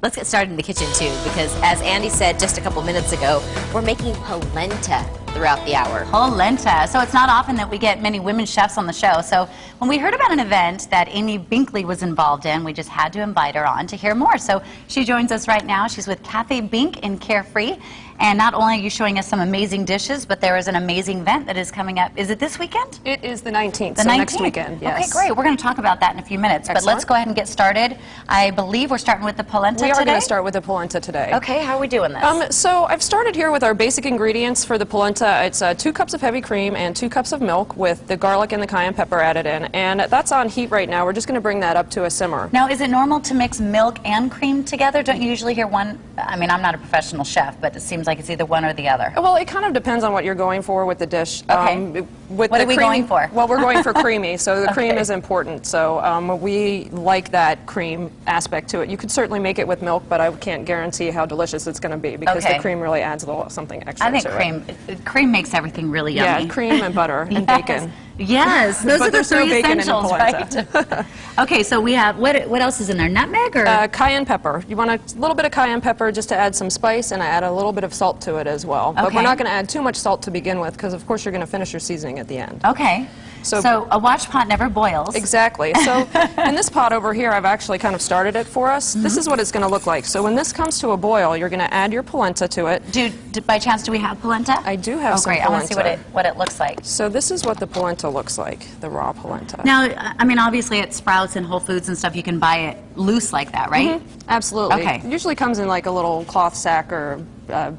Let's get started in the kitchen too, because as Andy said just a couple minutes ago, we're making polenta throughout the hour. Polenta. So it's not often that we get many women chefs on the show. So when we heard about an event that Amy Binkley was involved in, we just had to invite her on to hear more. So she joins us right now. She's with Cafe Bink in Carefree. And not only are you showing us some amazing dishes, but there is an amazing event that is coming up. Is it this weekend? It is the 19th, the 19th? Next weekend, yes. Okay, great. We're going to talk about that in a few minutes. Excellent. But let's go ahead and get started. I believe we're starting with the polenta today? We are going to start with the polenta today. Okay, how are we doing this? So I've started here with our basic ingredients for the polenta. It's 2 cups of heavy cream and 2 cups of milk with the garlic and the cayenne pepper added in. And that's on heat right now. We're just going to bring that up to a simmer. Now, is it normal to mix milk and cream together? Don't you usually hear one? I mean, I'm not a professional chef, but it seems like it's either one or the other. Well, it kind of depends on what you're going for with the dish. Okay. What are we going for? Well, we're going for creamy, so the cream is important. So we like that cream aspect to it. You could certainly make it with milk, but I can't guarantee how delicious it's going to be because the cream really adds a little something extra. I think to cream makes everything really yummy. Yeah, cream and butter and bacon. Yes, those are the 3 essentials, right? Okay, so we have, what else is in there? Nutmeg or? Cayenne pepper. You want a little bit of cayenne pepper just to add some spice, and I add a little bit of salt to it as well. But we're not going to add too much salt to begin with because, of course, you're going to finish your seasoning at the end. Okay. So a watch pot never boils. Exactly. So in this pot over here, I've actually kind of started it for us. This is what it's going to look like. So when this comes to a boil, you're going to add your polenta to it. By chance, do we have polenta? I do have some polenta. I want to see what it looks like. So this is what the polenta looks like, the raw polenta. Now, I mean, obviously at Sprouts and Whole Foods and stuff, you can buy it loose like that, right? Absolutely. Okay. It usually comes in like a little cloth sack or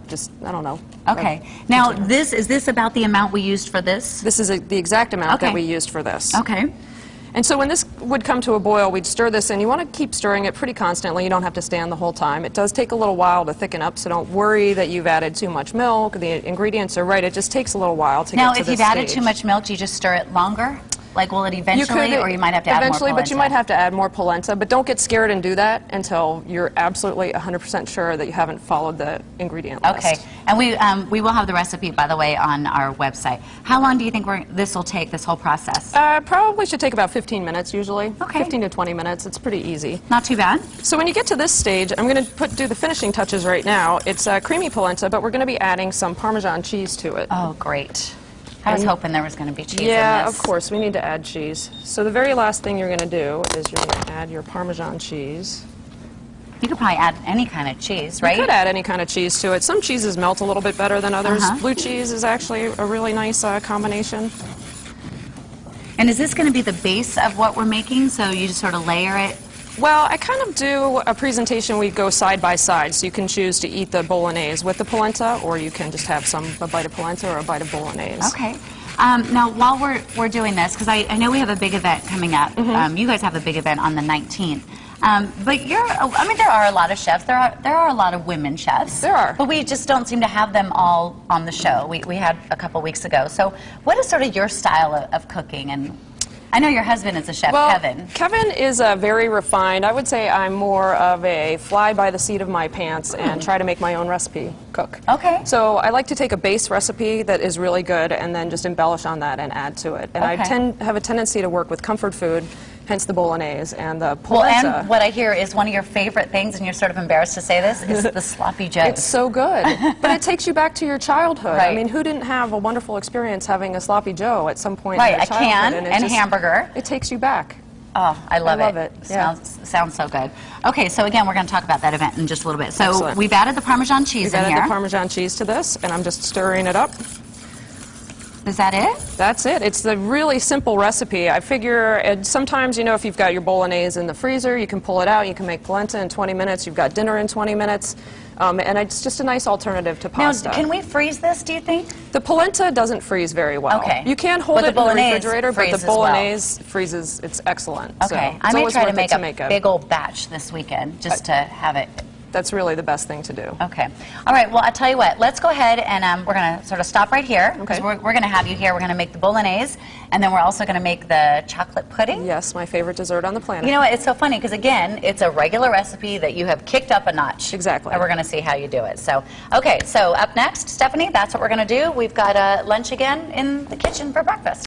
just, I don't know. Okay. Now, is this about the amount we used for this? This is the exact amount that we used for this. Okay. And so when this would come to a boil, we'd stir this in. You want to keep stirring it pretty constantly. You don't have to stand the whole time. It does take a little while to thicken up, so don't worry that you've added too much milk. The ingredients are right. It just takes a little while to get to this stage. Now, if you've added too much milk, do you just stir it longer? Like, will it eventually, or you might have to add more polenta? But you might have to add more polenta. But don't get scared and do that until you're absolutely 100% sure that you haven't followed the ingredient list. Okay. And we will have the recipe, by the way, on our website. How long do you think this will take, this whole process? Probably should take about 15 minutes usually. Okay. 15 to 20 minutes. It's pretty easy. Not too bad. So when you get to this stage, I'm going to do the finishing touches right now. It's creamy polenta, but we're going to be adding some Parmesan cheese to it. Oh, great. I was hoping there was going to be cheese in this. Yeah, of course. We need to add cheese. So the very last thing you're going to do is you're going to add your Parmesan cheese. You could probably add any kind of cheese, right? You could add any kind of cheese to it. Some cheeses melt a little bit better than others. Blue cheese is actually a really nice combination. And is this going to be the base of what we're making, so you just sort of layer it? Well, I kind of do a presentation. We go side by side, so you can choose to eat the bolognese with the polenta, or you can just have a bite of polenta or a bite of bolognese. Okay. Now, while we're doing this, because I know we have a big event coming up. You guys have a big event on the 19th. But I mean, there are a lot of chefs. There are a lot of women chefs. There are. But we just don't seem to have them all on the show. We had a couple weeks ago. So what is sort of your style of cooking? And I know your husband is a chef, Kevin. Kevin is very refined. I would say I'm more of a fly by the seat of my pants and try to make my own recipe cook. Okay. So I like to take a base recipe that is really good and then just embellish on that and add to it. And I have a tendency to work with comfort food, hence the bolognese and the polenta. Well, and what I hear is one of your favorite things, and you're sort of embarrassed to say this, is the sloppy joe. It's so good. But it takes you back to your childhood. Right. I mean, who didn't have a wonderful experience having a sloppy joe at some point in their childhood? Right, a can and hamburger. It takes you back. Oh, I love it. Yeah. Sounds so good. Okay, so again, we're going to talk about that event in just a little bit. So Excellent. We've added the Parmesan cheese in here. We've added the Parmesan cheese to this, and I'm just stirring it up. Is that it? That's it. It's the really simple recipe. I figure sometimes, you know, if you've got your bolognese in the freezer, you can pull it out, you can make polenta in 20 minutes, you've got dinner in 20 minutes, and it's just a nice alternative to pasta. Now, can we freeze this, do you think? The polenta doesn't freeze very well. Okay. You can hold it in the refrigerator, but the bolognese freezes, it's excellent. Okay. So I may try to make a big old batch this weekend just to have it. That's really the best thing to do. Okay. All right. Well, I'll tell you what. Let's go ahead and we're going to sort of stop right here. Because we're going to have you here. We're going to make the bolognese, and then we're also going to make the chocolate pudding. Yes, my favorite dessert on the planet. You know what? It's so funny because, again, it's a regular recipe that you have kicked up a notch. Exactly. And we're going to see how you do it. So, okay. So up next, Stephanie, that's what we're going to do. We've got lunch again in the kitchen for breakfast.